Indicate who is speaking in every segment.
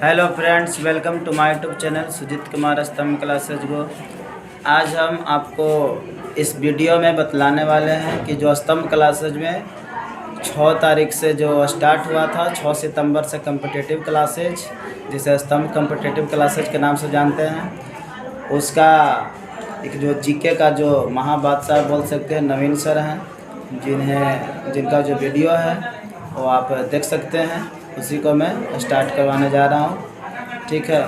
Speaker 1: Hello friends, welcome to my YouTube channel Sujeet Kumar Stambh classes गो। आज हम आपको इस वीडियो में बतलाने वाले हैं कि जो स्तंभ क्लासेज में 6 तारीख से जो स्टार्ट हुआ था, 6 सितंबर से कम्पिटिटिव क्लासेज, जिसे स्तंभ कम्पिटिटिव क्लासेज के नाम से जानते हैं, उसका एक जो जीके का जो महाबादशाह बोल सकते हैं नवीन सर हैं, जिनका जो वीडियो है वो आप देख सकते हैं। उसी को मैं स्टार्ट करवाने जा रहा हूँ। ठीक है,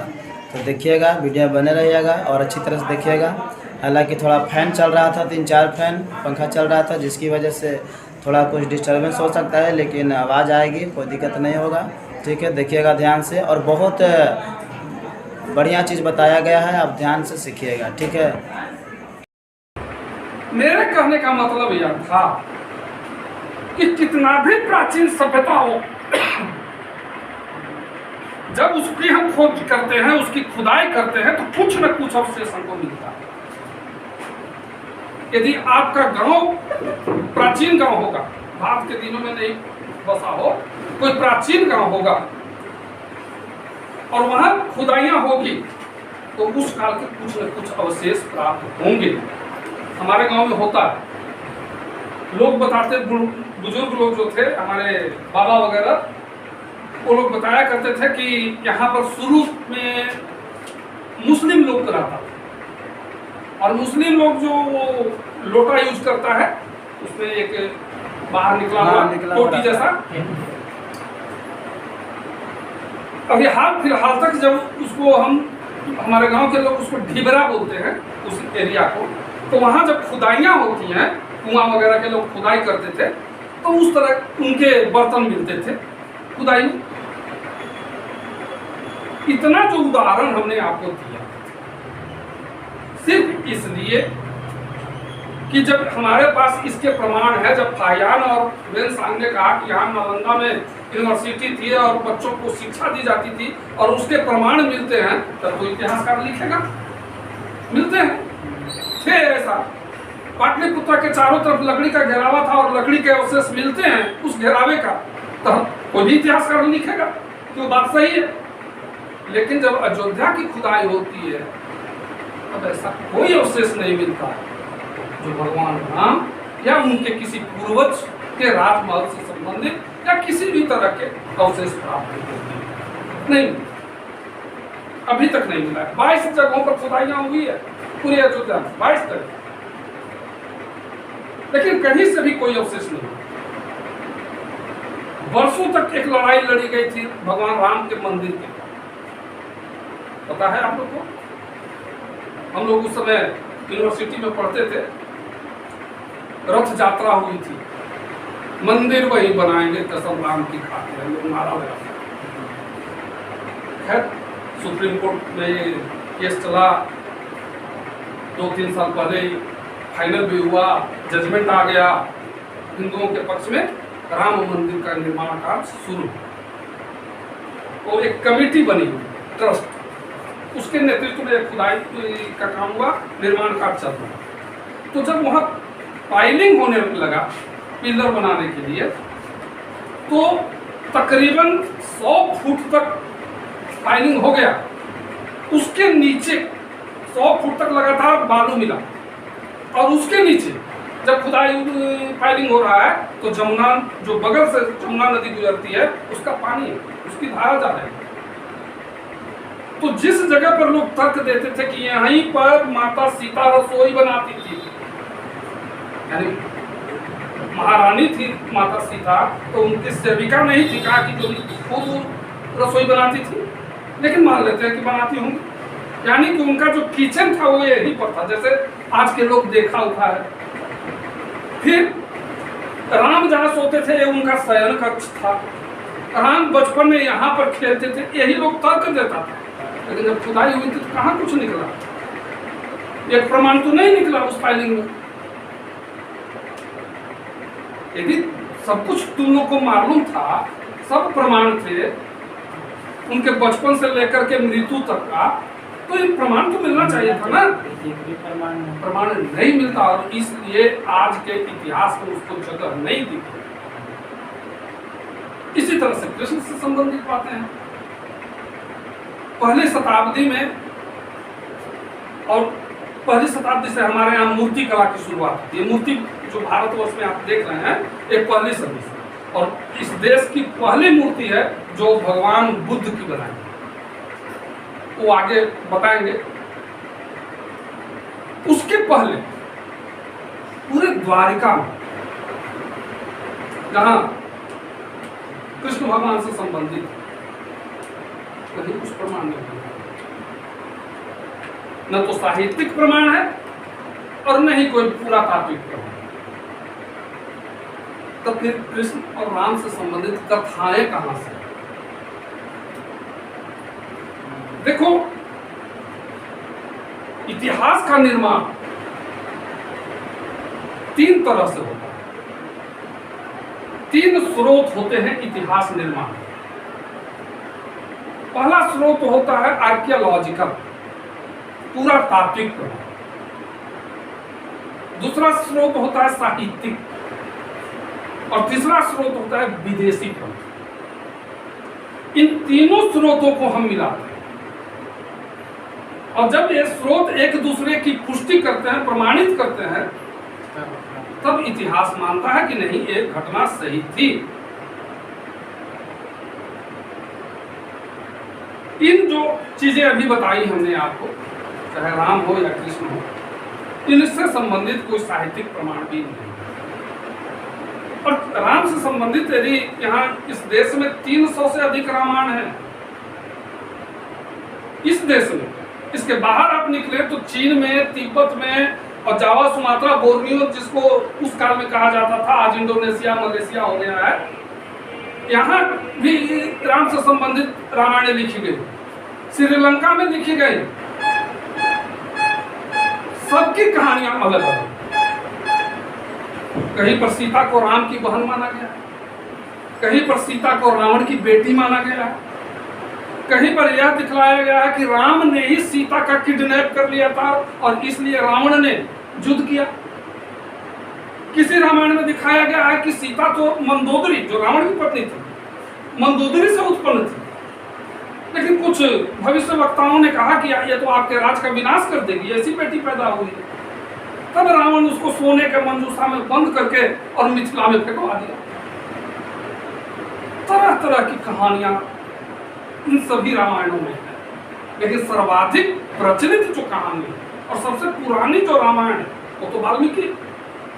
Speaker 1: तो देखिएगा, वीडियो बने रहिएगा और अच्छी तरह से देखिएगा। हालांकि थोड़ा फ़ैन चल रहा था, 3-4 फैन पंखा चल रहा था, जिसकी वजह से थोड़ा कुछ डिस्टर्बेंस हो सकता है, लेकिन आवाज़ आएगी, कोई दिक्कत नहीं होगा। ठीक है, देखिएगा ध्यान से, और बहुत बढ़िया चीज़ बताया गया है, आप ध्यान से सीखिएगा। ठीक है,
Speaker 2: मेरे कहने का मतलब यह था कि कितना भी प्राचीन सभ्यता हो, जब उसकी हम खोज करते हैं, उसकी खुदाई करते हैं, तो कुछ न कुछ अवशेष हमको मिलता है। यदि आपका गांव प्राचीन गांव होगा, भारत के दिनों में नहीं बसा हो, कोई प्राचीन गांव होगा और वहां खुदाइयां होगी, तो उस काल के कुछ न कुछ अवशेष प्राप्त होंगे। हमारे गांव में होता है, लोग बताते, बुजुर्ग लोग जो थे, हमारे बाबा वगैरह, वो लोग बताया करते थे कि यहाँ पर शुरू में मुस्लिम लोग रहता था, और मुस्लिम लोग जो लोटा यूज करता है, उसमें एक बाहर निकला हुआ टोटी जैसा, अभी हाल फिलहाल तक जब उसको हमारे गांव के लोग उसको ढिबरा बोलते हैं उस एरिया को, तो वहाँ जब खुदाइयाँ होती हैं, कुआं वगैरह के लोग खुदाई करते थे, तो उस तरह उनके बर्तन मिलते थे खुदाई में। इतना जो उदाहरण हमने आपको दिया सिर्फ इसलिए कि जब हमारे पास इसके प्रमाण है, जब फाहियान और वेन ने कहा कि यहाँ नालंदा में यूनिवर्सिटी थी और बच्चों को शिक्षा दी जाती थी और उसके प्रमाण मिलते हैं, तब तो इतिहासकार लिखेगा। मिलते हैं, थे ऐसा। पाटलिपुत्र के चारों तरफ लकड़ी का घेरावा था और लकड़ी के अवशेष मिलते हैं उस घेरावे का, तो कोई भी इतिहासकार लिखेगा कि वो बात सही है। लेकिन जब अयोध्या की खुदाई होती है, तब ऐसा कोई अवशेष नहीं मिलता जो भगवान राम या उनके किसी पूर्वज के राजमहल से संबंधित या किसी भी तरह के अवशेष प्राप्त होते नहीं, अभी तक नहीं मिला है। 22 जगहों पर खुदाइयां हुई है पूरे अयोध्या में, 22 तक, लेकिन कहीं से भी कोई अवशेष नहीं। वर्षों तक एक लड़ाई लड़ी गई थी भगवान राम के मंदिर के, पता है आप लोग को? हम लोग उस समय यूनिवर्सिटी में पढ़ते थे, रथ यात्रा हुई थी, मंदिर वही बनाएंगे कसम राम की खातिर, लोग मारा गया। खैर, सुप्रीम कोर्ट में ये केस चला, 2-3 साल पहले फाइनल भी हुआ, जजमेंट आ गया, हिंदुओं के पक्ष में राम मंदिर का निर्माण कार्य शुरू। और एक कमेटी बनी, ट्रस्ट, उसके नेतृत्व में खुदाई का काम हुआ, निर्माण कार्य चल रहा। तो जब वहाँ पाइलिंग होने लगा पिलर बनाने के लिए, तो तकरीबन 100 फुट तक पाइलिंग हो गया। उसके नीचे 100 फुट तक लगातार बालू मिला, और उसके नीचे जब खुदाई फाइलिंग हो रहा है, तो जमुना, जो बगल से जमुना नदी गुजरती है, उसका पानी, उसकी धारा जा रही है। तो जिस जगह पर लोग तर्क देते थे कि यहीं पर माता सीता रसोई बनाती थी, यानी महारानी थी माता सीता, तो उनकी सेविका नहीं थी, कहा कि जो खुद रसोई बनाती थी, लेकिन मान लेते हैं कि बनाती होंगी, यानी कि उनका जो किचन था वो यहीं पर था, जैसे आज के लोग देखा उठा है। फिर राम जहाँ सोते थे, ये उनका शयन कक्ष था। राम बचपन में यहाँ पर खेलते थे, यही लोग तर्क देता था। लेकिन जब खुदाई हुई थी तो कहाँ कुछ निकला, एक प्रमाण तो नहीं निकला उस फाइलिंग में। यदि सब कुछ तुम लोग को मालूम था, सब प्रमाण थे उनके बचपन से लेकर के मृत्यु तक का, तो ये प्रमाण तो मिलना चाहिए था ना। प्रमाण नहीं मिलता, और इसलिए आज के इतिहास में उसको जगह नहीं दी। इसी तरह से कृष्ण से संबंधित बातें हैं। पहली शताब्दी में, और पहली शताब्दी से हमारे यहाँ मूर्ति कला की शुरुआत होती है। मूर्ति जो भारतवर्ष में आप देख रहे हैं, एक पहली सदी से, और इस देश की पहली मूर्ति है जो भगवान बुद्ध की बनाई, वो आगे बताएंगे। उसके पहले पूरे द्वारिका में, जहां कृष्ण भगवान से संबंधित कहीं कुछ प्रमाण नहीं, न तो साहित्यिक प्रमाण है और न ही कोई पुरातात्विक प्रमाण। तो फिर कृष्ण और राम से संबंधित कथाएं कहां से? देखो, इतिहास का निर्माण 3 तरह से होता है। 3 स्रोत होते हैं इतिहास निर्माण। पहला स्रोत होता है आर्कियोलॉजिकल, पुरातात्विक प्रमाण। दूसरा स्रोत होता है साहित्यिक, और तीसरा स्रोत होता है विदेशी प्रमाण। इन तीनों स्रोतों को हम मिलाते हैं, और जब ये स्रोत एक दूसरे की पुष्टि करते हैं, प्रमाणित करते हैं, तब इतिहास मानता है कि नहीं, ये घटना सही थी। इन जो चीजें अभी बताई हमने आपको, चाहे राम हो या कृष्ण हो, इनसे संबंधित कोई साहित्यिक प्रमाण भी नहीं। और राम से संबंधित यदि यहाँ इस देश में 300 से अधिक रामायण है, इस देश में। इसके बाहर आप निकले तो चीन में, तिब्बत में, और जावा, सुमात्रा, बोर्नियो, जिसको उस काल में कहा जाता था, आज इंडोनेशिया, मलेशिया हो गया है, यहाँ भी राम से संबंधित रामायण लिखी गई। श्रीलंका में लिखी गई। सबकी कहानियां अलग अलग। कहीं पर सीता को राम की बहन माना गया, कहीं पर सीता को रावण की बेटी माना गया है, कहीं पर यह दिखलाया गया है कि राम ने ही सीता का किडनैप कर लिया था और इसलिए रावण ने युद्ध किया। किसी रामायण में दिखाया गया है कि सीता तो मंदोदरी, जो रावण की पत्नी थी, मंदोदरी से उत्पन्न थी, लेकिन कुछ भविष्य वक्ताओं ने कहा कि ये तो आपके राज का विनाश कर देगी, ऐसी बेटी पैदा हुई है। तब रावण उसको सोने के मंजूषा में बंद करके और मिथिला में फेंकवा दिया। तरह तरह की कहानियां इन सभी रामायणों में है, लेकिन सर्वाधिक प्रचलित जो कहानी है और सबसे पुरानी जो रामायण है वो तो वाल्मीकि,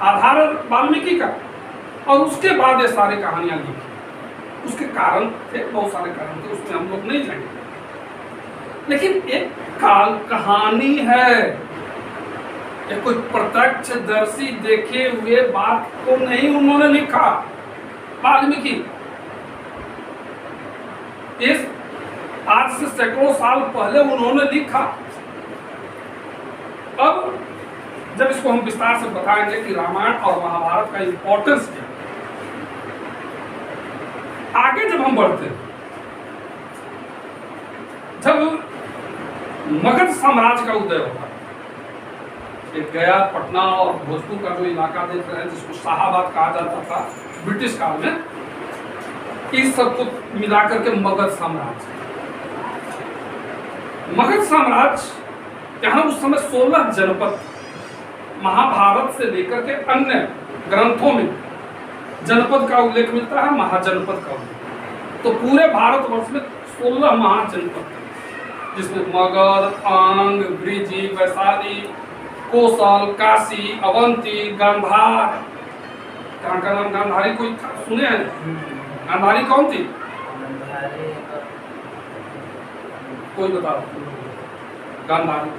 Speaker 2: आधार वाल्मीकि का, और उसके बाद ये सारी कहानियां लिखी। उसके कारण थे, बहुत सारे कारण थे, उसमें हम लोग नहीं जाएंगे, लेकिन एक काल कहानी है। ये कोई प्रत्यक्षदर्शी देखे हुए बात को नहीं उन्होंने लिखा। वाल्मीकि इस आज से सैकड़ों साल पहले उन्होंने लिखा। अब जब इसको हम विस्तार से बताएंगे कि रामायण और महाभारत का इंपॉर्टेंस क्या, आगे जब हम बढ़ते हैं, जब मगध साम्राज्य का उदय होता है, गया, पटना और भोजपुर का जो इलाका देख रहे हैं, जिसको शाहाबाद कहा जाता था ब्रिटिश काल में, इस सबको मिलाकर के मगध साम्राज्य। मगध साम्राज्य यहाँ उस समय 16 जनपद, महाभारत से लेकर के अन्य ग्रंथों में जनपद का उल्लेख मिलता है, महाजनपद का उल्लेख। तो पूरे भारतवर्ष में 16 महाजनपद, जिसमें मगध, अंग, वृजी, वैशाली, कोसल, काशी, अवंती, गांधार। कहाँ का नाम गांधारी कोई सुने हैं? गांधारी कौन थी? कोई बताओ। गांधारी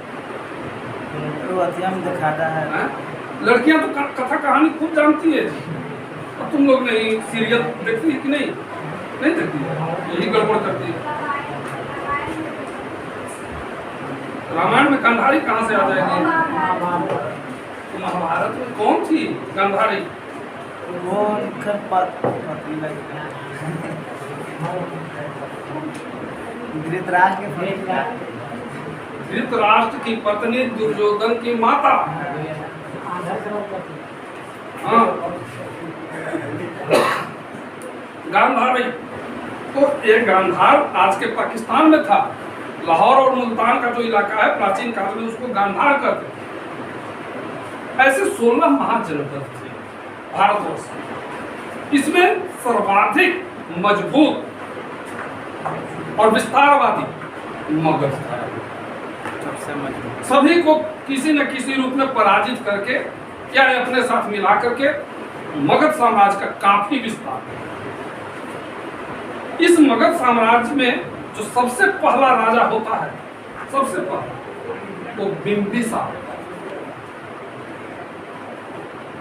Speaker 1: दिखाता है।
Speaker 2: लड़कियां तो कथा कहानी खूब जानती है, और तुम लोग नहीं सीरियल देखती है कि नहीं? नहीं देखती है, यही गड़बड़ करती है। रामायण में गांधारी कहाँ से आ जाएगी? तो महाभारत में कौन थी गांधारी?
Speaker 1: वो
Speaker 2: धृतराष्ट्र की पत्नी, दुर्योधन की माता। हाँ, गांधारी। तो ये गांधार आज के पाकिस्तान में था, लाहौर और मुल्तान का जो इलाका है प्राचीन काल में उसको गांधार कहते हैं। ऐसे 16 महाजनपद थे भारतवर्ष में। इसमें सर्वाधिक मजबूत और विस्तारवादी मगध था।
Speaker 1: सबसे मजबूत।
Speaker 2: सभी को किसी न किसी रूप में पराजित करके या अपने साथ मिला करके मगध साम्राज्य का काफी विस्तार। इस मगध साम्राज्य में जो सबसे पहला राजा होता है, सबसे पहला वो बिंबिसार।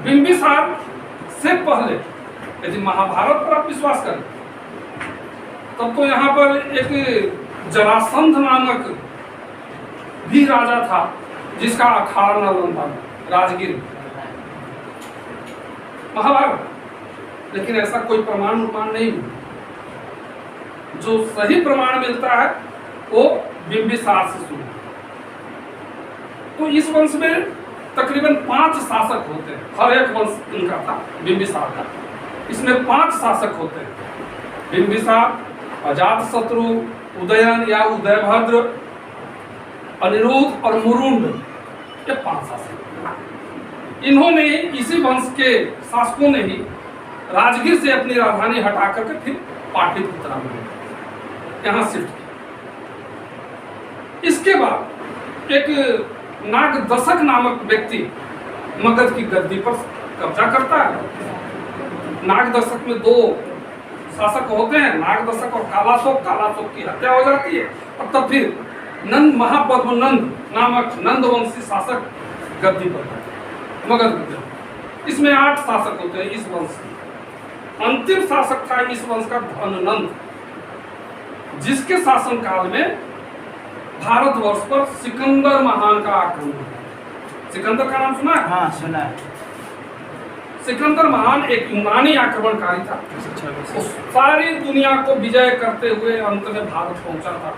Speaker 2: बिंबिसार से पहले यदि महाभारत पर आप विश्वास करें तब तो यहाँ पर एक जरासंध नामक भी राजा था जिसका अखाड़ा नालंदा राजगीर महाभारत, लेकिन ऐसा कोई प्रमाण नहीं मिला। जो सही प्रमाण मिलता है वो बिंबिसार से शुरू। तो इस वंश में तकरीबन 5 शासक होते हैं। हर एक वंश इनका था बिंबिसार का। इसमें 5 शासक होते हैं। बिंबिसार, अजातशत्रु, उदयन या उदयभद्र, अनिरुद्ध और मुरुंड, ये 5 शासक। इन्होंने इसी वंश के शासकों ने ही राजगीर से अपनी राजधानी हटा करके फिर पाटलिपुत्र में यहाँ शिफ्ट किया। इसके बाद एक नागदशक नामक व्यक्ति मगध की गद्दी पर कब्जा करता है। नागदशक में 2 शासक होते हैं, नागदशक और कालाशोक। कालाशोक की हत्या हो जाती है और तब फिर नंद महापद्मनंद नामक नंदवंशी शासक गद्दी पर मगध गद्दी। इसमें 8 शासक होते हैं इस वंश के। अंतिम शासक था इस वंश का धननंद, जिसके शासन काल में भारतवर्ष पर सिकंदर महान का आक्रमण। सिकंदर का नाम सुना है?
Speaker 1: हाँ, सुना है।
Speaker 2: सिकंदर महान एक यूनानी आक्रमणकारी था। वो सारी दुनिया को विजय करते हुए अंत में भारत पहुंचा था,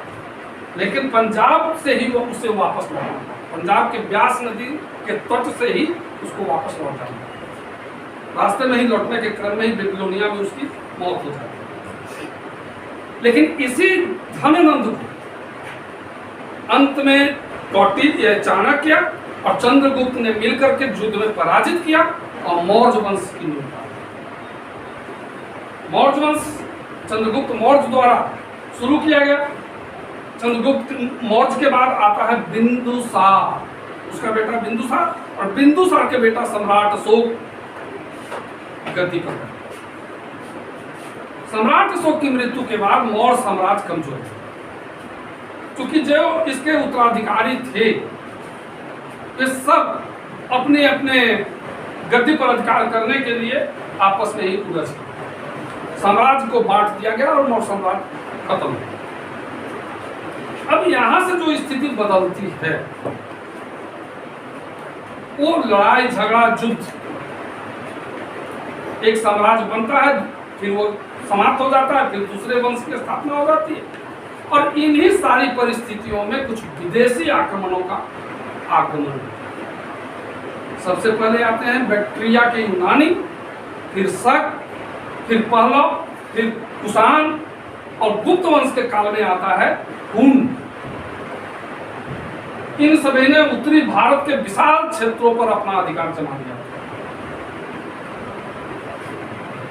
Speaker 2: लेकिन पंजाब से ही वो उसे वापस लौटा। पंजाब के ब्यास नदी के तट से ही उसको वापस लौटा। रास्ते में ही लौटने के क्रम में ही बेबीलोनिया में उसकी मौत हो जाती। लेकिन इसी धननंद को अंत में कौटिल्य, चाणक्य और चंद्रगुप्त ने मिलकर के युद्ध में पराजित किया और मौर्य वंश की नींव डाली। मौर्य वंश चंद्रगुप्त मौर्य द्वारा शुरू किया गया। चंद्रगुप्त मौर्य के बाद आता है बिंदुसार, उसका बेटा बिंदुसार, और बिंदुसार के बेटा सम्राट अशोक गद्दी पर। सम्राट अशोक की मृत्यु के बाद मौर्य साम्राज्य कमजोर है, क्योंकि जो इसके उत्तराधिकारी थे वे सब अपने अपने गद्दी पर अधिकार करने के लिए आपस में ही उलझ गए। साम्राज्य को बांट दिया गया और मौर्य साम्राज्य खत्म हो गया। अब यहां से जो स्थिति बदलती है वो लड़ाई झगड़ा युद्ध, एक साम्राज्य बनता है फिर वो समाप्त हो जाता है, फिर दूसरे वंश की स्थापना हो जाती है। और इन्हीं सारी परिस्थितियों में कुछ विदेशी आक्रमणों का आगमन। सबसे पहले आते हैं बैक्ट्रिया के यूनानी, फिर शक, फिर पहलव, फिर कुषाण और गुप्त वंश के काल में आता है हुन। इन सभी ने उत्तरी भारत के विशाल क्षेत्रों पर अपना अधिकार जमा लिया।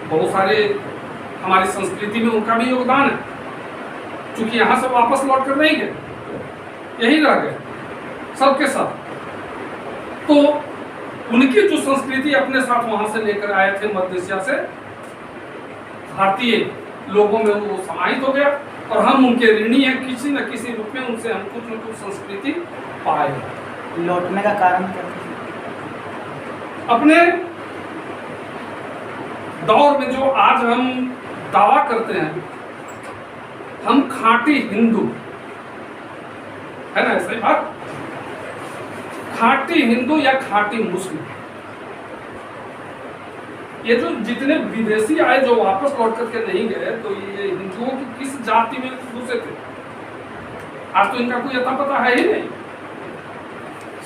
Speaker 2: बहुत सारे हमारी संस्कृति में उनका भी योगदान है, क्योंकि यहां से वापस लौट कर नहीं गए, यही रह गए सबके साथ। तो उनकी जो संस्कृति अपने साथ वहां से लेकर आए थे मध्य एशिया से, भारतीय लोगों में वो समाहित हो गया और हम उनके ऋणी हैं। किसी न किसी रूप में उनसे हम कुछ न कुछ संस्कृति पाए।
Speaker 1: लौटने का कारण क्या था?
Speaker 2: अपने दौर में जो आज हम दावा करते हैं हम खांटी हिंदू है ना, ऐसा ही बात, खांटी हिंदू या खांटी मुस्लिम, ये जो जितने विदेशी आए जो वापस लौट करके नहीं गए, तो ये हिंदुओं की किस जाति में घुसे थे आज तो इनका कोई अता पता है ही नहीं।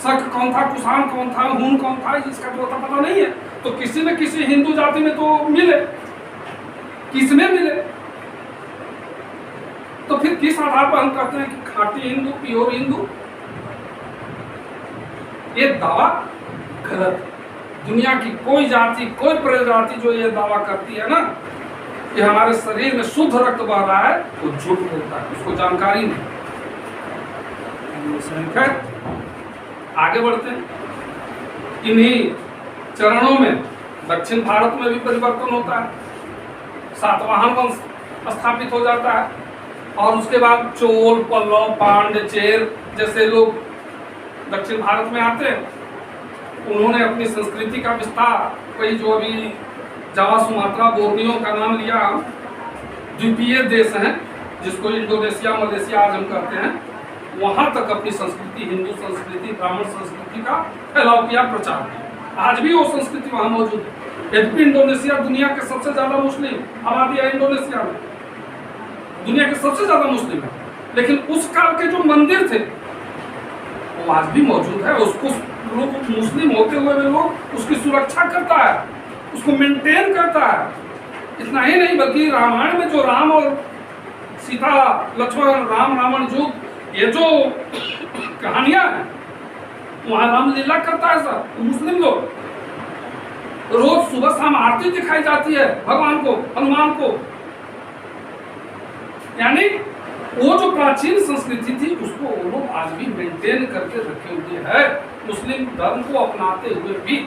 Speaker 2: शक कौन था, कुषाण कौन था, हुन कौन था, इसका तो अता पता नहीं है। तो किसी न किसी हिंदू जाति में तो मिले, किसमें मिले, तो फिर किस आधार पर हम कहते हैं कि खाटी हिंदू, प्योर हिंदू? ये दावा गलत है। दुनिया की कोई जाति, कोई प्रजाति जो ये दावा करती है ना कि हमारे शरीर में शुद्ध रक्त बह रहा है, वो झूठ बोलता है, उसको जानकारी नहीं। खैर आगे बढ़ते हैं। इन्हीं चरणों में दक्षिण भारत में भी परिवर्तन होता है, सातवाहन वंश स्थापित हो जाता है, और उसके बाद चोल, पल्लव, पांड्य, चेर जैसे लोग दक्षिण भारत में आते हैं। उन्होंने अपनी संस्कृति का विस्तार, कई जो अभी जावा, सुमात्रा, बोर्नियो का नाम लिया, द्वीपीय देश हैं जिसको इंडोनेशिया, मलेशिया आज हम कहते हैं, वहां तक अपनी संस्कृति, हिंदू संस्कृति, ब्राह्मण संस्कृति का फैलाव किया, प्रचार किया। आज भी वो संस्कृति वहां मौजूद है। यद्यपि इंडोनेशिया दुनिया के सबसे ज्यादा मुस्लिम आबादी है, इंडोनेशिया में दुनिया के सबसे ज्यादा मुस्लिम है, लेकिन उस काल के जो मंदिर थे वो आज भी मौजूद है। उसको लोग, मुस्लिम होते हुए भी लोग उसकी सुरक्षा करता है, उसको मेंटेन करता है। इतना ही नहीं बल्कि रामायण में जो राम और सीता, लक्ष्मण, राम रावण जो ये जो कहानियां हैं, वहां रामलीला करता है सर मुस्लिम लोग। रोज सुबह शाम आरती दिखाई जाती है भगवान को, हनुमान को। यानी वो जो प्राचीन संस्कृति थी उसको वो लोग आज भी मेंटेन करके रखे हुए हैं, मुस्लिम धर्म को अपनाते हुए भी।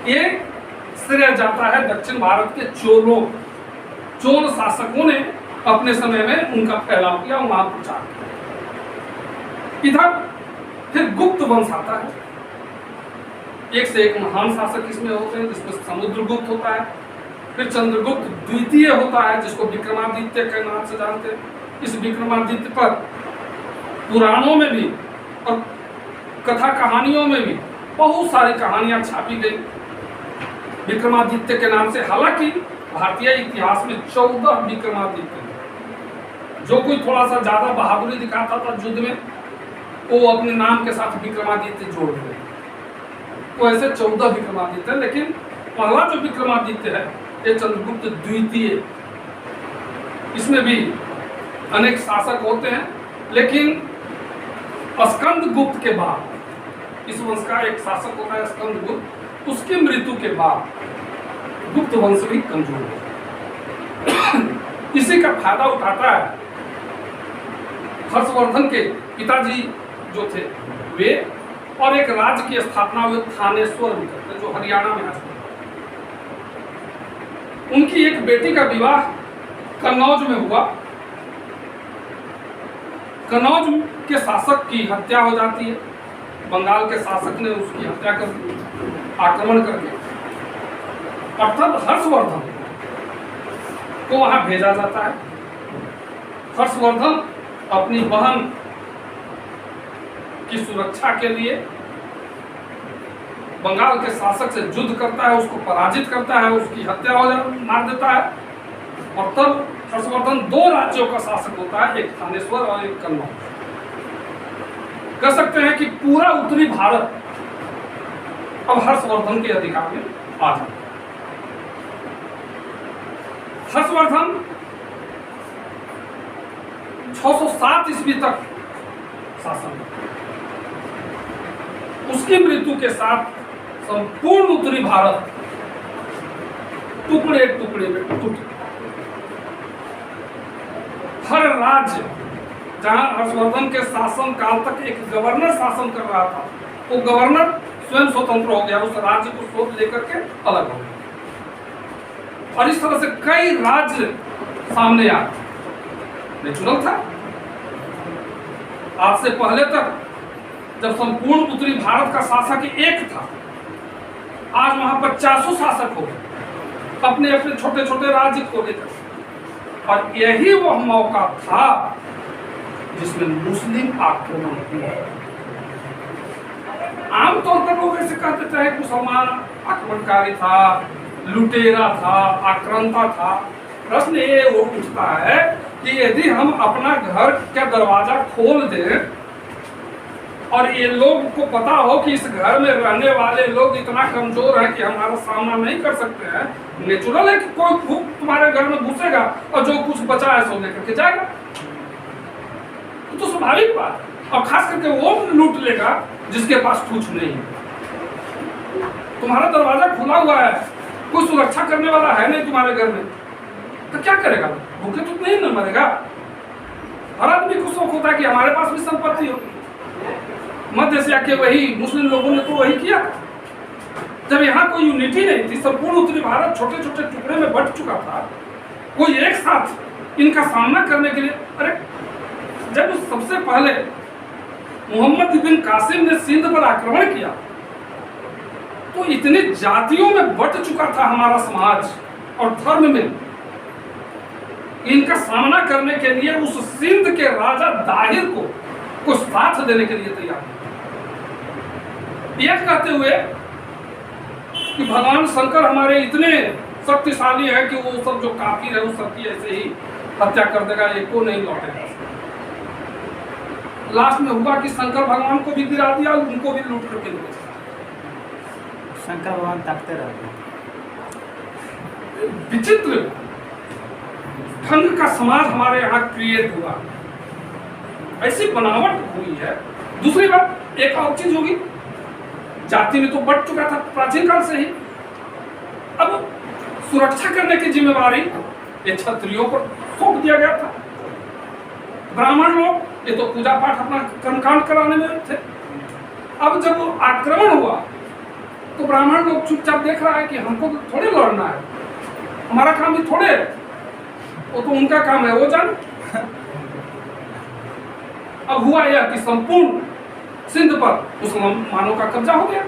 Speaker 2: ये श्रेय जाता है दक्षिण भारत के चोल शासकों ने अपने समय में उनका फैलाव किया, वहां प्रचार किया। इधर फिर गुप्त वंश आता है, एक से एक महान शासक इसमें होते हैं, जिसमें समुद्रगुप्त होता है, फिर चंद्रगुप्त द्वितीय होता है जिसको विक्रमादित्य के नाम से जानते हैं। इस विक्रमादित्य पर पुराणों में भी और कथा कहानियों में भी बहुत सारी कहानियां छापी गई विक्रमादित्य के नाम से। हालांकि भारतीय इतिहास में 14 विक्रमादित्य, जो कोई थोड़ा सा ज्यादा बहादुरी दिखाता था युद्ध में, वो अपने नाम के साथ विक्रमादित्य जोड़ दिए। तो ऐसे 14 विक्रमादित्य, लेकिन पहला जो विक्रमादित्य है ये चंद्रगुप्त द्वितीय। इसमें भी अनेक शासक होते हैं, लेकिन स्कंदगुप्त के बाद, इस वंश का एक शासक होता है स्कंदगुप्त, उसकी मृत्यु के बाद गुप्त वंश भी कमजोर हो। इसी का फायदा उठाता है हर्षवर्धन के पिताजी जो थे वे, और एक राज्य की स्थापना हुई थानेश्वर में करते, जो हरियाणा में आज। उनकी एक बेटी का विवाह कन्नौज में हुआ। कन्नौज के शासक की हत्या हो जाती है, बंगाल के शासक ने उसकी हत्या कर दी आक्रमण करके। अर्थात हर्षवर्धन को वहां भेजा जाता है। हर्षवर्धन अपनी बहन की सुरक्षा के लिए बंगाल के शासक से युद्ध करता है, उसको पराजित करता है, उसकी हत्या हो मार देता है। और तब हर्षवर्धन 2 राज्यों का शासक होता है, एक थानेश्वर और एक कन्नौज। कह सकते हैं कि पूरा उत्तरी भारत अब हर्षवर्धन के अधिकार में आ जाता है। हर्षवर्धन 607 ईस्वी तक शासन। उसकी मृत्यु के साथ संपूर्ण उत्तरी भारत टुकड़े टुकड़े में टूट गया। हर राज्य जहां हर्षवर्धन के शासन काल तक एक गवर्नर शासन कर रहा था, वो गवर्नर स्वयं स्वतंत्र हो गया, उस राज्य को सोच लेकर के अलग हो गया। और इस तरह से कई राज्य सामने आए। नेचुरल था। आज से पहले तक जब संपूर्ण उत्तरी भारत का शासक एक था, आज वहां 50 शासक हो गए अपने अपने छोटे छोटे राज्य को लेकर। और यही वह मौका था जिसमें मुस्लिम आक्रमण हुआ। आमतौर पर लोग ऐसे कहते थे कि मुसलमान आक्रमणकारी था, लुटेरा था, आक्रांता था। प्रश्न ये उठता है कि यदि हम अपना घर का दरवाजा खोल दें और ये लोग को पता हो कि इस घर में रहने वाले लोग इतना कमजोर हैं कि हमारा सामना नहीं कर सकते हैं, नेचुरल है कि कोई भूख तुम्हारे घर में घुसेगा और जो कुछ बचा है सो लेकर के जाएगा। तो स्वाभाविक बात है। और खास करके वो लूट लेगा जिसके पास कुछ नहीं है। तुम्हारा दरवाजा खुला हुआ है, कोई सुरक्षा करने वाला है नहीं तुम्हारे घर में, तो क्या करेगा? भूखे तो नहीं न मरेगा। हर आदमी को शौक होता है कि हमारे पास भी संपत्ति हो। मध्य एशिया के वही मुस्लिम लोगों ने तो वही किया। जब यहाँ कोई यूनिटी नहीं थी, संपूर्ण उत्तरी भारत छोटे छोटे टुकड़े में बंट चुका था, कोई एक साथ इनका सामना करने के लिए, अरे जब सबसे पहले मोहम्मद बिन कासिम ने सिंध पर आक्रमण किया तो इतने जातियों में बंट चुका था हमारा समाज और धर्म में, इनका सामना करने के लिए उस सिंध के राजा दाहिर को साथ देने के लिए तैयार यह कहते हुए कि भगवान शंकर हमारे इतने शक्तिशाली है कि वो सब जो काफिर है उस सबकी ऐसे ही हत्या कर देगा, एक को नहीं लौटेगा। लास्ट में हुआ कि शंकर भगवान को भी गिरा दिया, उनको भी लूट करके ले गया।
Speaker 1: शंकर भगवान ताकते रहते।
Speaker 2: विचित्र ढंग का समाज हमारे यहाँ क्रिएट हुआ, ऐसी बनावट हुई है। दूसरी बात एक और चीज होगी, जाति में तो बढ़ चुका था प्राचीन काल से ही। अब सुरक्षा करने की जिम्मेवारी ये क्षत्रियों पर सौंप दिया गया था। ब्राह्मण लोग ये तो पूजा पाठ अपना कर्मकांड कराने में थे। अब जब आक्रमण हुआ तो ब्राह्मण लोग चुपचाप देख रहा है कि हमको तो थोड़े लड़ना है, हमारा काम ही थोड़े है, वो तो उनका काम है, वो जान। अब हुआ यह कि संपूर्ण सिंध पर मुसलमानों का कब्जा हो गया।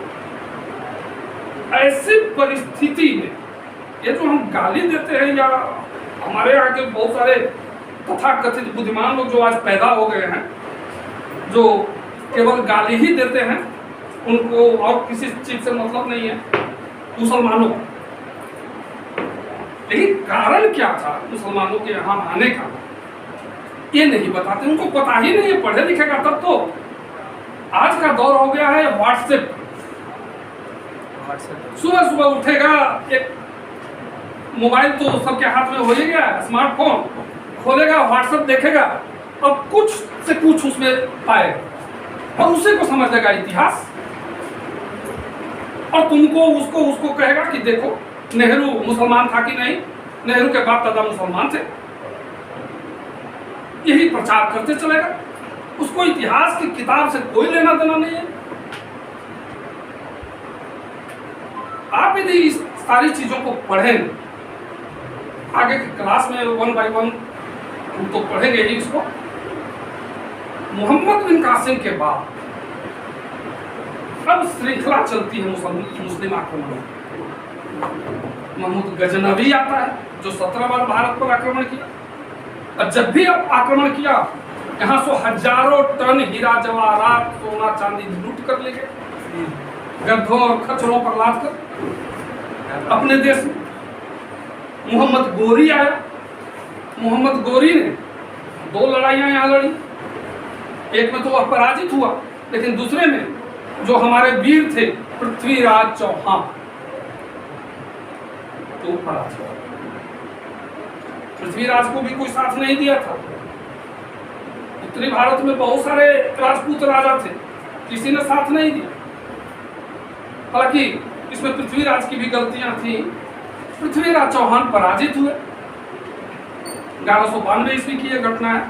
Speaker 2: ऐसी परिस्थिति में ये जो हम गाली देते हैं, या हमारे यहाँ के बहुत सारे तथाकथित बुद्धिमान लोग जो आज पैदा हो गए हैं, जो केवल गाली ही देते हैं, उनको और किसी चीज से मतलब नहीं है, मुसलमानों का। लेकिन कारण क्या था मुसलमानों के यहाँ आने का, ये नहीं बताते, उनको पता ही नहीं है। पढ़े लिखेगा तब तो। आज का दौर हो गया है व्हाट्सएप। सुबह सुबह उठेगा, एक मोबाइल तो सबके हाथ में हो ही गया, स्मार्टफोन खोलेगा, व्हाट्सएप देखेगा और कुछ से कुछ उसमें पाएगा और उसी को समझ लेगा इतिहास। और तुमको उसको कहेगा कि देखो नेहरू मुसलमान था कि नहीं, नेहरू के बाप दादा मुसलमान थे, यही प्रचार करते चलेगा। उसको इतिहास की किताब से कोई लेना देना नहीं है। आप यदि इस सारी चीजों को पढ़ें, आगे की क्लास में 1 by 1 हम तो पढ़ेंगे ही इसको। मोहम्मद बिन कासिम के बाद अब श्रृंखला चलती है मुस्लिम आक्रमण। महमूद गजनवी आता है जो 17 बार भारत पर आक्रमण किया, और जब भी अब आक्रमण किया यहाँ से हजारों टन हीरा जवाहरात सोना चांदी लूट कर ले गए, गड्ढों और खच्चरों पर लाद कर अपने देश में। मोहम्मद गोरी आया। मोहम्मद गोरी ने 2 लड़ाइयां यहाँ लड़ी। एक में तो वह पराजित हुआ, लेकिन दूसरे में जो हमारे वीर थे पृथ्वीराज चौहान तो पराजित हुआ। पृथ्वीराज को भी कोई साथ नहीं दिया था। उत्तरी भारत में बहुत सारे राजपूत राजा थे, किसी ने साथ नहीं दिया। हालांकि इसमें पृथ्वीराज की भी गलतियां थी। पृथ्वीराज चौहान पराजित हुए। 1192 ईस्वी की यह घटना है।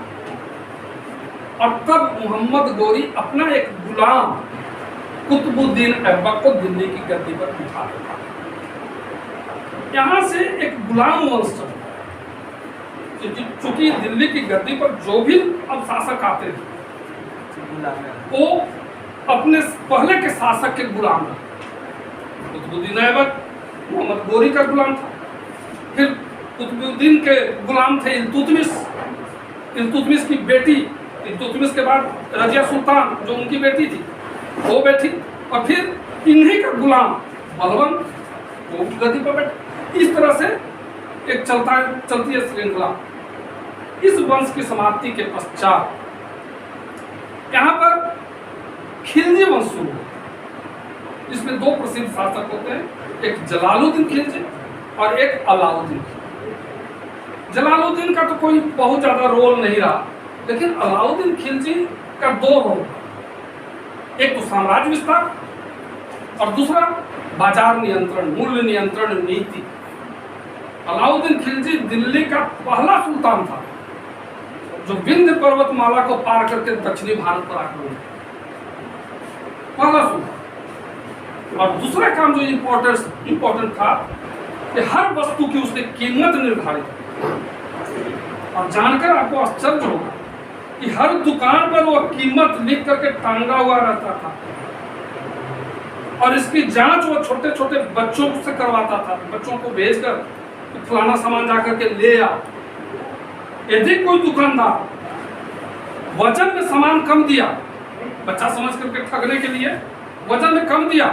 Speaker 2: और तब मोहम्मद गोरी अपना एक गुलाम कुतुबुद्दीन ऐबक को दिल्ली की गद्दी पर बिठा देता। यहाँ से एक गुलाम वंश, चूंकि दिल्ली की गद्दी पर जो भी अब शासक आते थे वो अपने पहले के शासक के गुलाम थे। कुतुबुद्दीन ऐबक मोहम्मद गोरी का गुलाम था। फिर कुतुबुद्दीन के गुलाम थे इल्तुतमिश। इल्तुतमिश की बेटी, इल्तुतमिश के बाद रजिया सुल्तान जो उनकी बेटी थी वो बैठी, और फिर इन्हीं का गुलाम बलबन वो गद्दी पर बैठे। इस तरह से एक चलती है श्रृंखला। इस वंश की समाप्ति के पश्चात यहाँ पर खिलजी वंश शुरू हुआ। इसमें 2 प्रसिद्ध शासक होते हैं, एक जलालुद्दीन खिलजी और एक अलाउद्दीन। जलालुद्दीन का तो कोई बहुत ज्यादा रोल नहीं रहा, लेकिन अलाउद्दीन खिलजी का दो रोल, एक तो साम्राज्य विस्तार और दूसरा बाजार नियंत्रण, मूल्य नियंत्रण नीति। अलाउद्दीन खिलजी दिल्ली का पहला सुल्तान था जो विंध्य पर्वतमाला को पार करके दक्षिणी भारत पर आक्रमण किया, पहला सुल्तान। और दूसरा काम जो इम्पोर्टेंट था कि हर वस्तु की उसने कीमत निर्धारित की। और जानकर आपको आश्चर्य होगा कि हर दुकान पर वो कीमत लिख करके टांगा हुआ रहता था, और इसकी जांच वो छोटे छोटे बच्चों से करवाता था, बच्चों को भेजकर फलाना सामान जाकर के ले आओ। यदि कोई दुकानदार वजन में सामान कम दिया, बच्चा समझ करके ठगने के लिए वजन में कम दिया,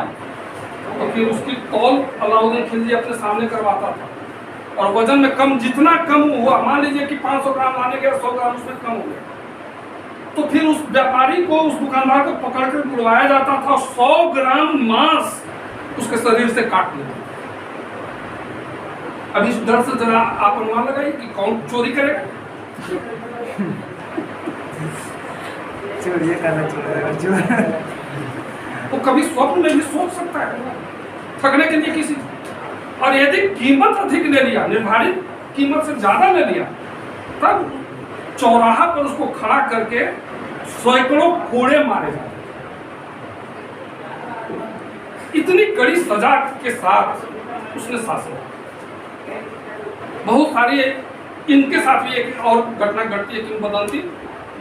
Speaker 2: तो फिर उसकी तौल अलाउद्दीन खिलजी अपने सामने करवाता था, और वजन में कम जितना कम हुआ, मान लीजिए कि 500 ग्राम लाने गया, 100 ग्राम उसमें कम हो गया, तो फिर उस व्यापारी को, उस दुकानदार को पकड़ कर बुलवाया जाता था, 100 ग्राम मांस उसके शरीर से काट लिया। अब इस डर से जरा आप अनुमान लगाइए कि कौन चोरी करेगा।
Speaker 1: चोरी करना
Speaker 2: वो कभी स्वप्न में भी सोच सकता है ठगने के लिए किसी, और यदि कीमत अधिक ले लिया, निर्धारित कीमत से ज्यादा ले लिया, तब चौराहा पर उसको खड़ा करके सैकड़ों कोड़े मारे जाते। इतनी कड़ी सजा के साथ उसने शासन। बहुत सारी इनके साथ भी एक और घटना घटती है, किंवदंती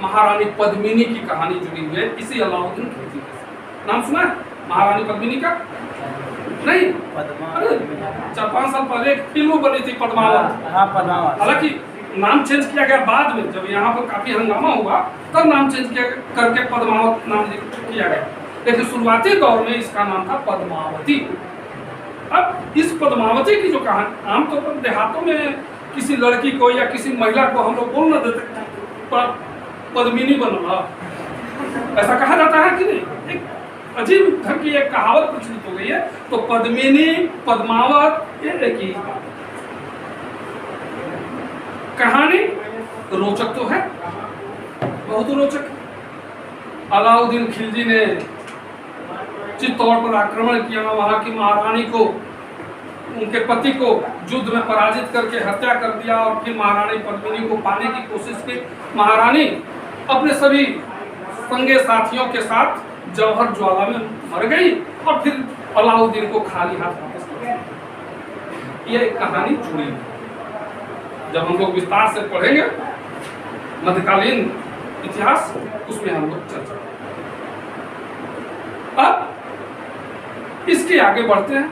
Speaker 2: महारानी पद्मिनी की कहानी जुड़ी हुई है इसी अलाउद्दीन खिलजी के साथ। नाम सुना है महारानी पद्मिनी का? नहीं, अरे 4-5 साल पहले एक फिल्म बनी थी पद्मावत।
Speaker 1: हाँ, पद्मावत।
Speaker 2: हालांकि नाम चेंज किया गया बाद में, जब यहाँ पर काफी हंगामा हुआ तब नाम चेंज किया करके पद्मावत नाम किया गया, लेकिन शुरुआती दौर में इसका नाम था पद्मावती। अब इस पद्मावती की जो कहानी, आमतौर पर देहातों में किसी लड़की को या किसी महिला को हम लोग बोल न देते पद्मिनी बनना, ऐसा कहा जाता है कि नहीं? एक अजीब ढंग की एक कहावत प्रचलित हो गई है। तो पद्मिनी, पद्मावत, ये देखिए कहानी रोचक तो है, बहुत रोचक। अलाउद्दीन खिलजी ने चित्तौड़ पर आक्रमण किया, वहां की महारानी को, उनके पति को युद्ध में पराजित करके हत्या कर दिया, और फिर महारानी पद्मिनी को पाने की कोशिश की। महारानी अपने सभी संगे साथियों के साथ जौहर ज्वाला में मर गई, और फिर अलाउद्दीन को खाली हाथ वापस लौटा। ये कहानी जुड़ी है, जब हम लोग विस्तार से पढ़ेंगे मध्यकालीन इतिहास, उसमें हम लोग चर्चा। अब इसके आगे बढ़ते हैं।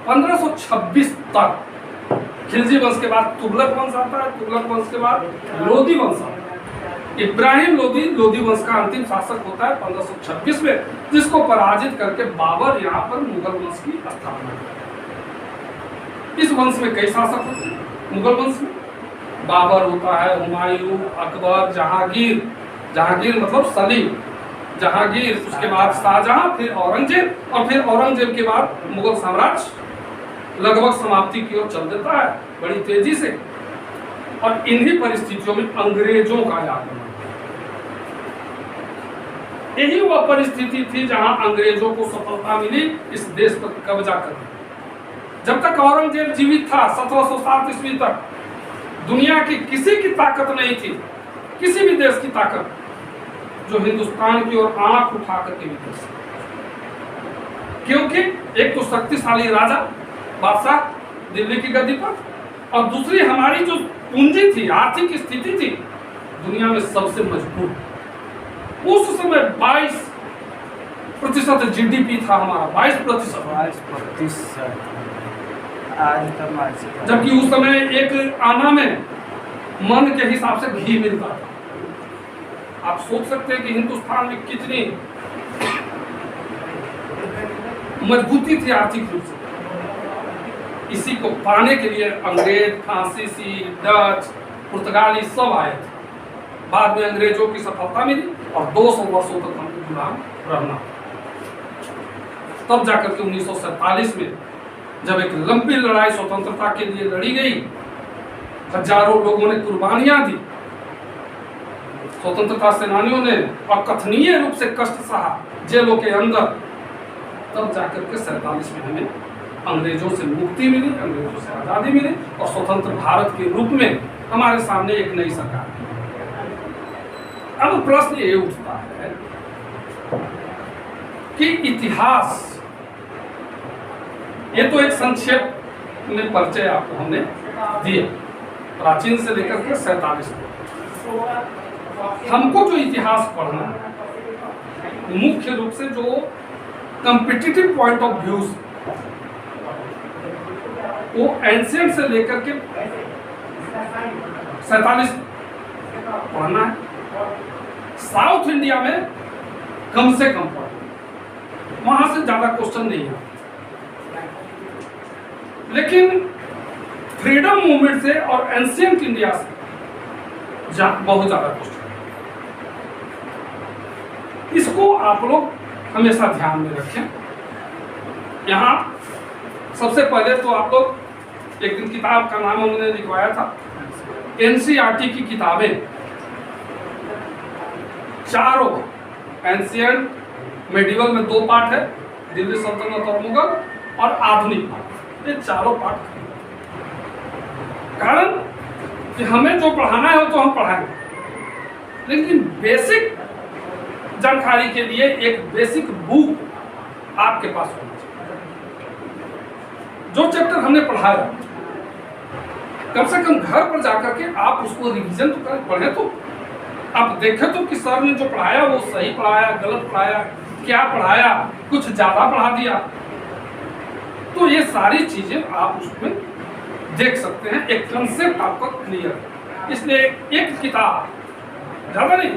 Speaker 2: 1526 तक खिलजी वंश के बाद तुगलक वंश आता है, तुगलक वंश के बाद लोदी वंश आता है। इब्राहिम लोदी, लोदी वंश का अंतिम शासक होता है 1526 में, जिसको पराजित करके बाबर यहाँ पर मुगल वंश की स्थापना करता है। इस वंश में कई शासक होते हैं। मुगल वंश में बाबर होता है, हुमायूं, अकबर, जहांगीर, जहांगीर मतलब सलीम, जहांगीर, उसके बाद शाहजहां, फिर औरंगजेब, और फिर औरंगजेब के बाद मुगल साम्राज्य लगभग समाप्ति की ओर चल देता है बड़ी तेजी से। और इन्हीं परिस्थितियों में अंग्रेजों का आगमन, यही वह परिस्थिति थी जहां अंग्रेजों को सफलता मिली इस देश पर कब्जा करने। जब तक औरंगजेब जीवित था 1707 ईस्वी तक, दुनिया की किसी की ताकत नहीं थी, किसी भी देश की ताकत, जो हिंदुस्तान की ओर आंख उठा करके भी देख सकते। क्योंकि एक तो शक्तिशाली राजा बादशाह दिल्ली की गद्दी पर, और दूसरी हमारी जो पूंजी थी, आर्थिक स्थिति थी, दुनिया में सबसे मजबूत। उस समय 22% जीडीपी था हमारा, 22%। जबकि उस समय एक आना में मन के हिसाब से घी मिलता था। आप सोच सकते हैं कि हिंदुस्तान में कितनी मजबूती थी आर्थिक रूप से। इसी को पाने के लिए अंग्रेज, फ्रांसीसी, डच, पुर्तगाली सब आए थे। बाद में अंग्रेजों की सफलता मिली और 200 वर्षों तक हमको गुलाम रहना। तब जाकर के 1947 में जब एक लंबी लड़ाई स्वतंत्रता के लिए लड़ी गई, हजारों लोगों ने कुर्बानियां दी, स्वतंत्रता सेनानियों ने अकथनीय रूप से कष्ट सहा जेलों के अंदर, तब जाकर के 47 में हमें अंग्रेजों से मुक्ति मिली, अंग्रेजों से आज़ादी मिली और स्वतंत्र भारत के रूप में हमारे सामने एक नई सरकार। अब प्रश्न ये उठता है कि इतिहास, ये तो एक संक्षेप में परिचय आपको हमने दिया प्राचीन से लेकर के 47 तक। हमको जो इतिहास पढ़ना है मुख्य रूप से जो कॉम्पिटिटिव पॉइंट ऑफ व्यूज वो एंशिएंट से लेकर के 47 पढ़ना है। साउथ इंडिया में कम से कम पढ़ना, वहां से ज्यादा क्वेश्चन नहीं है, लेकिन फ्रीडम मूवमेंट से और एंशिएंट इंडिया से बहुत ज्यादा क्वेश्चन। इसको आप लोग हमेशा ध्यान में रखें। यहाँ सबसे पहले तो आप लोग एक दिन किताब का नाम हमने लिखवाया था, एनसीईआरटी की किताबें चारों, एंशिएंट, मेडिवल में 2 पार्ट है, दिल्ली सल्तनत और मुगल, और आधुनिक पार्ट, ये चारों पार्ट। कारण कि हमें जो पढ़ाना है वो तो हम पढ़ाएंगे, लेकिन बेसिक जानकारी के लिए एक बेसिक बुक आपके पास होनी चाहिए। जो चैप्टर हमने पढ़ाया कम से कम घर पर जाकर के आप उसको रिवीजन तो करें, पढ़े तो आप देखें तो कि सर ने जो पढ़ाया वो सही पढ़ाया, गलत पढ़ाया, क्या पढ़ाया, कुछ ज्यादा पढ़ा दिया। तो ये सारी चीजें आप उसमें देख सकते हैं, एक कंसेप्ट आपका क्लियर है। इसलिए एक किताब, ज्यादा नहीं,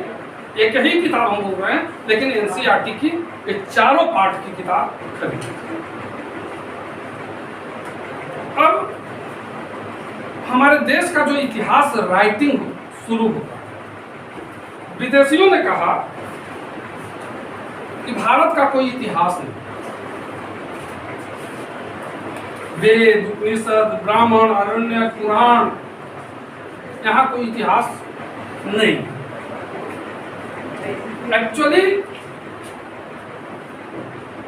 Speaker 2: एक ही किताब हम बोल रहे हैं, लेकिन एनसीईआरटी की ये चारों पार्ट की किताब खरीदी। अब हमारे देश का जो इतिहास राइटिंग शुरू होता है, विदेशियों ने कहा कि भारत का कोई इतिहास नहीं, वेद, उपनिषद, ब्राह्मण, अरण्य, पुराण, यहाँ कोई इतिहास नहीं। एक्चुअली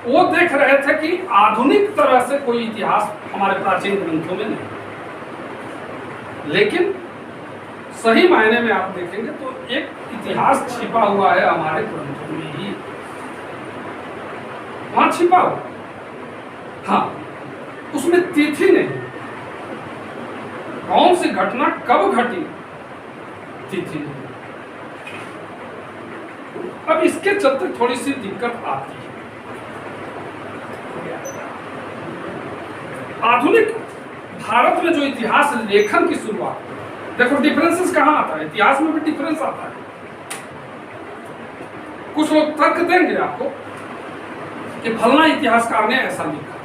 Speaker 2: वो देख रहे थे कि आधुनिक तरह से कोई इतिहास हमारे प्राचीन ग्रंथों में नहीं, लेकिन सही मायने में आप देखेंगे तो एक इतिहास छिपा हुआ है हमारे ग्रंथों में ही, वहां छिपा हुआ। हाँ, उसमें तिथि नहीं, कौन सी घटना कब घटी, तिथि नहीं। अब इसके चलते थोड़ी सी दिक्कत आती है। आधुनिक भारत में जो इतिहास लेखन की शुरुआत, देखो डिफरेंसेस कहाँ आता है, इतिहास में भी डिफरेंस आता है। कुछ लोग तर्क देंगे आपको कि फलना इतिहासकार ने ऐसा लिखा।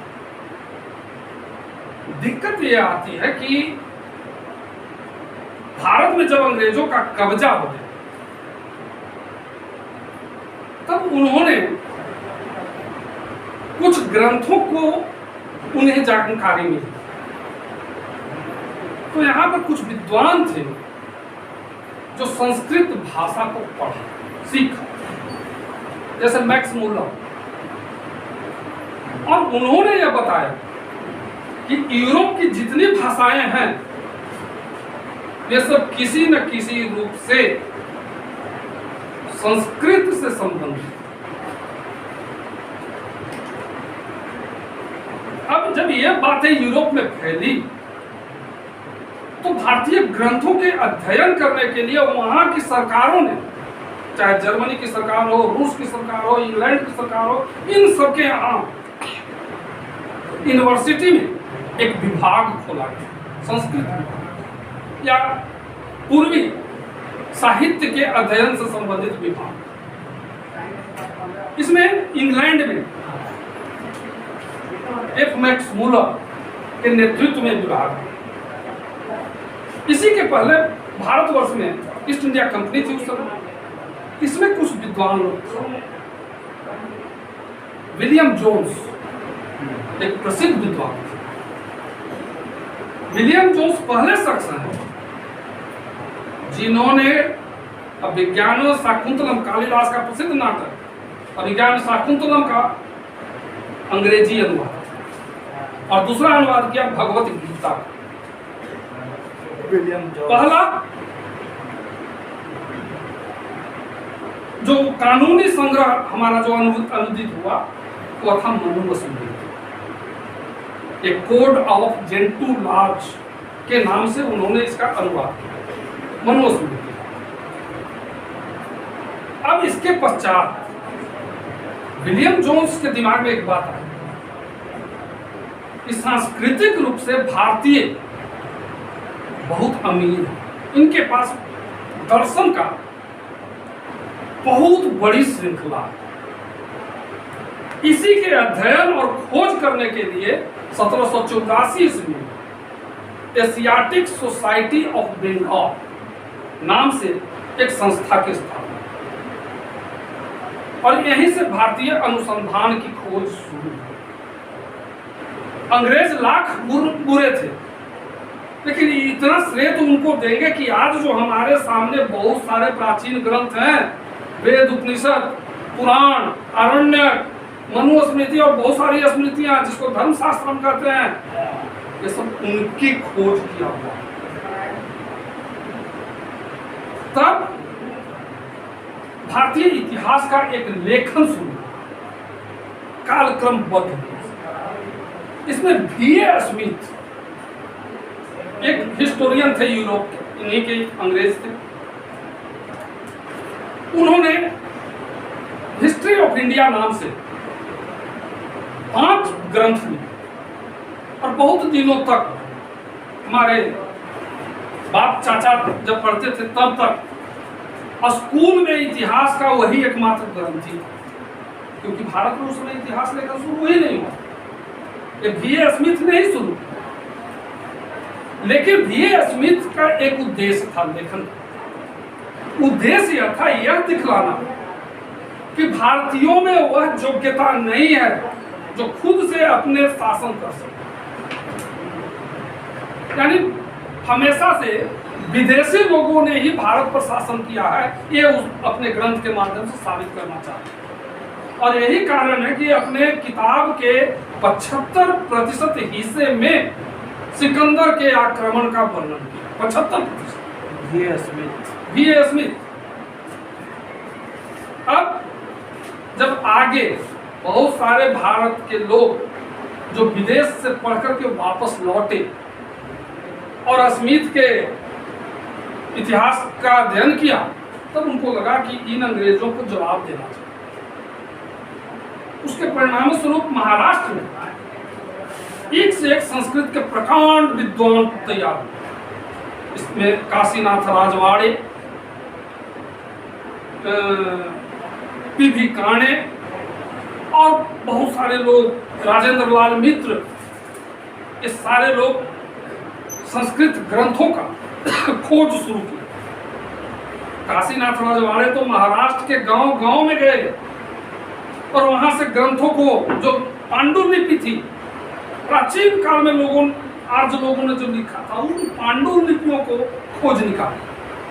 Speaker 2: दिक्कत यह आती है कि भारत में जब अंग्रेजों का कब्जा हो गया तब उन्होंने कुछ ग्रंथों को उन्हें जानकारी मिली, तो यहाँ पर कुछ विद्वान थे जो संस्कृत भाषा को पढ़ा सीखा, जैसे मैक्स मुलर, और उन्होंने यह बताया कि यूरोप की जितनी भाषाएं हैं ये सब किसी न किसी रूप से संस्कृत से संबंधित। अब जब यह बातें यूरोप में फैली तो भारतीय ग्रंथों के अध्ययन करने के लिए वहां की सरकारों ने, चाहे जर्मनी की सरकार हो, रूस की सरकार हो, इंग्लैंड की सरकार हो, इन सबके यहाँ यूनिवर्सिटी में एक विभाग खोला गया, संस्कृत विभाग या पूर्वी साहित्य के अध्ययन से संबंधित विभाग। इसमें इंग्लैंड में एफ मैक्स मुलर के नेतृत्व में विभाग है। इसी के पहले भारतवर्ष में ईस्ट इंडिया कंपनी थी उस समय, इसमें कुछ विद्वान लोग थे। विलियम जोन्स एक प्रसिद्ध विद्वान थे। विलियम जोन्स पहले शख्स हैं जिन्होंने अब विज्ञान शाकुंतलम कालिदास का प्रसिद्ध नाटक अभिज्ञान शाकुंतलम का अंग्रेजी अनुवाद और दूसरा अनुवाद किया भगवत गीता का।
Speaker 1: William Jones.
Speaker 2: पहला जो कानूनी संग्रह हमारा जो अनुदित हुआ वो था मनुस्मृति, एक कोड ऑफ जेंटू लॉज के नाम से उन्होंने इसका अनुवाद किया, मनुस्मृति। अब इसके पश्चात विलियम जोन्स के दिमाग में एक बात आई कि सांस्कृतिक रूप से भारतीय बहुत अमीर है, इनके पास दर्शन का बहुत बड़ी श्रृंखला है। इसी के अध्ययन और खोज करने के लिए 1784 ईस्वी में एशियाटिक सोसाइटी ऑफ बंगाल नाम से एक संस्था की स्थापना और यहीं से भारतीय अनुसंधान की खोज शुरू हुई। अंग्रेज लाख बुरे थे, लेकिन इतना श्रेय तो उनको देंगे कि आज जो हमारे सामने बहुत सारे प्राचीन ग्रंथ हैं, वेद, उपनिषद, पुराण, आरण्यक, मनुस्मृति और बहुत सारी स्मृतियां जिसको धर्मशास्त्र हम कहते हैं, ये सब उनकी खोज किया हुआ। तब भारतीय इतिहास का एक लेखन शुरू, कालक्रमबद्ध। इसमें V.A. स्मिथ एक हिस्टोरियन थे यूरोप के, इन्हीं के अंग्रेज थे। उन्होंने हिस्ट्री ऑफ इंडिया नाम से 5 ग्रंथ लिखे और बहुत दिनों तक हमारे बाप चाचा जब पढ़ते थे तब तक स्कूल में इतिहास का वही एकमात्र ग्रंथ थी, क्योंकि भारत में उस समय इतिहास लेकर शुरू ही नहीं हुआ, ये V.A. स्मिथ ने ही शुरू। लेकिन V.A. स्मिथ का एक उद्देश्य था लेखन का। उद्देश्य यह था यह दिखलाना कि भारतीयों में वह योग्यता नहीं है जो खुद से अपने शासन कर सके। यानी हमेशा से विदेशी लोगों ने ही भारत पर शासन किया है, ये अपने ग्रंथ के माध्यम से साबित करना चाहते हैं। और यही कारण है कि अपने किताब के 75% हिस्से में सिकंदर के आक्रमण का वर्णन किया। 75%। V.A. स्मिथ। अब जब आगे बहुत सारे भारत के लोग जो विदेश से पढ़कर के वापस लौटे और स्मिथ के इतिहास का अध्ययन किया, तब उनको लगा कि इन अंग्रेजों को जवाब देना चाहिए। उसके परिणाम स्वरूप महाराष्ट्र में एक से एक संस्कृत के प्रकांड विद्वान तैयार हुए। इसमें काशीनाथ राजवाड़े, पी.भी. काणे और बहुत सारे लोग, राजेंद्र लाल मित्र, ये सारे लोग संस्कृत ग्रंथों का खोज शुरू की। काशीनाथ राजवाड़े तो महाराष्ट्र के गांव-गांव में गए और वहां से ग्रंथों को, जो पांडुलिपि थी, प्राचीन काल में आर्य लोगों ने जो लिखा था, उन पांडुलिपियों को खोज निकाला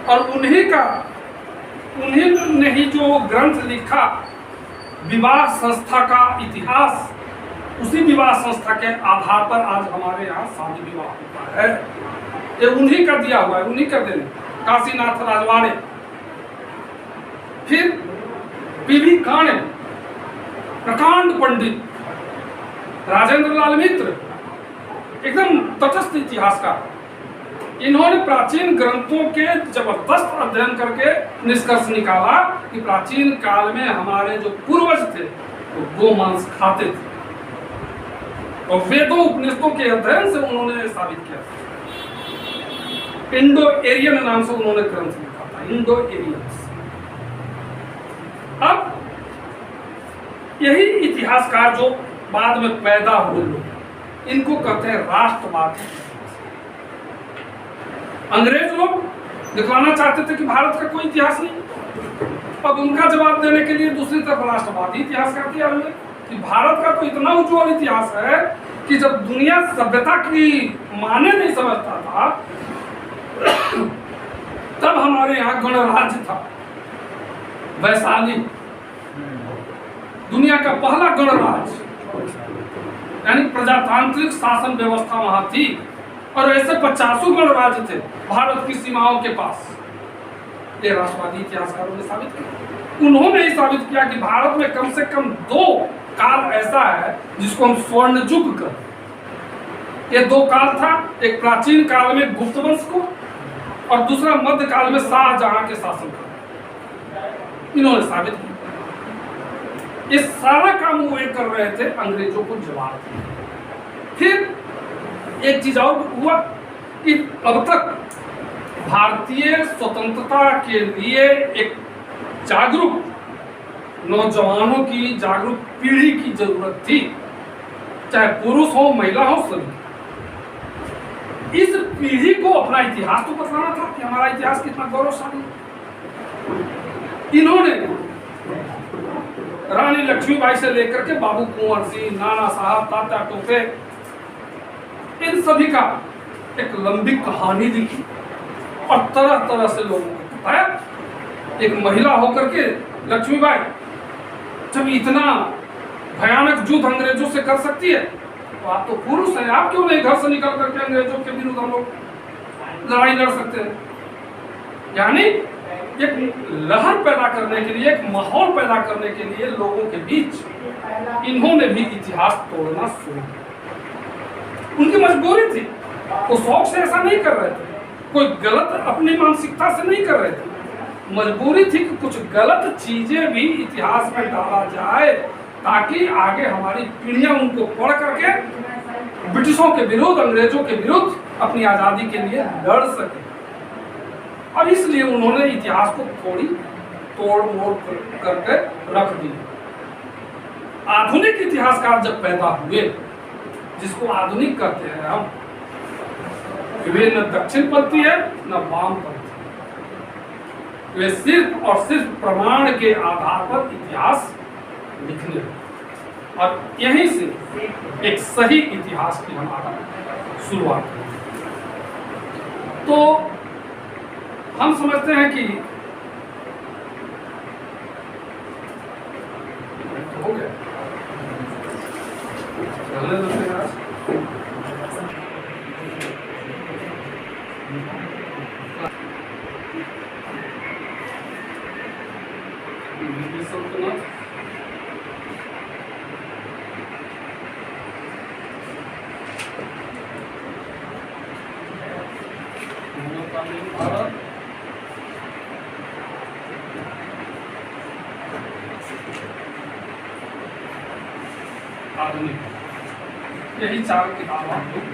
Speaker 2: और उन्हीं ने ही जो ग्रंथ लिखा विवाह संस्था का इतिहास, उसी विवाह संस्था के आधार पर आज हमारे यहाँ शादी विवाह होता है। ये उन्हीं का दिया हुआ है, उन्हीं का देने, काशीनाथ राजवाड़े। फिर पी.भी. काणे, प्रकांड पंडित, राजेंद्र लाल मित्र, एकदम तटस्थ इतिहासकार। इन्होंने प्राचीन ग्रंथों के जबरदस्त अध्ययन करके निष्कर्ष निकाला कि प्राचीन काल में हमारे जो पूर्वज थे वो गोमांस खाते थे, और वेदों उपनिषदों के अध्ययन से उन्होंने साबित किया। इंडो एरियन नाम से उन्होंने ग्रंथ लिखा था, इंडो एरियंस। अब यही इतिहासकार जो बाद में पैदा हुए लोग, इनको कहते हैं राष्ट्रवादी। अंग्रेज लोग दिखलाना चाहते थे कि भारत का कोई इतिहास नहीं। अब उनका जवाब देने के लिए दूसरी तरफ राष्ट्रवादी इतिहासकार तैयार हुए कि भारत का तो इतना उज्ज्वल इतिहास है कि जब दुनिया सभ्यता की माने नहीं समझता था, तब हमारे यहाँ गणराज्य था। वैशाली दुनिया का पहला गणराज्य, यानी प्रजातांत्रिक शासन व्यवस्था वहां थी। और ऐसे 50 गणराज्य थे भारत की सीमाओं के पास। ये राष्ट्रवादी इतिहासकारों ने साबित किया। उन्होंने ही साबित किया कि भारत में कम से कम 2 काल ऐसा है जिसको हम स्वर्ण युग कहते। ये 2 काल था, एक प्राचीन काल में गुप्त वंश को और दूसरा मध्य काल में शाहजहां के शासन को। इन्होंने साबित किया। ये सारा काम वो कर रहे थे अंग्रेजों को जवाब। फिर एक चीज और हुआ कि अब तक भारतीय स्वतंत्रता के लिए एक जागरूक नौजवानों की, जागरूक पीढ़ी की जरूरत थी, चाहे पुरुष हो महिला हो सभी। इस पीढ़ी को अपना इतिहास तो बताना था कि हमारा इतिहास कितना गौरवशाली। इन्होंने रानी लक्ष्मीबाई से लेकर के बाबू कुंवर सिंह, नाना साहब, तात्या टोपे, इन सभी का एक लंबी कहानी लिखी और तरह तरह से लोगों को बताया। एक महिला होकर के लक्ष्मीबाई जब इतना भयानक युद्ध अंग्रेजों से कर सकती है, तो आप तो पुरुष हैं, आप क्यों नहीं घर से निकल करके अंग्रेजों के विरुद्ध हम लोग लड़ाई लड़ सकते हैं। यानी एक लहर पैदा करने के लिए, एक माहौल पैदा करने के लिए लोगों के बीच इन्होंने भी इतिहास तोड़ना शुरू किया। उनकी मजबूरी थी, वो शौक से ऐसा नहीं कर रहे थे, कोई गलत अपनी मानसिकता से नहीं कर रहे थे। मजबूरी थी कि कुछ गलत चीजें भी इतिहास में डाला जाए ताकि आगे हमारी पीढ़ियां उनको पढ़ करके ब्रिटिशों के विरुद्ध, अंग्रेजों के विरुद्ध अपनी आजादी के लिए लड़ सके। और इसलिए उन्होंने इतिहास को थोड़ी तोड़ मोड़ करके रख दी। आधुनिक इतिहासकार जब पैदा हुए, जिसको आधुनिक कहते हैं हम, वे न दक्षिणपंथी है न वामपंथी, वे सिर्फ और सिर्फ प्रमाण के आधार पर इतिहास लिखने लगे। और यहीं से एक सही इतिहास की हमारा शुरुआत हुई। तो हम समझते हैं कि हो गया, चलने देते हैं आज। आधुनिक, यही 4 किताब आप लोग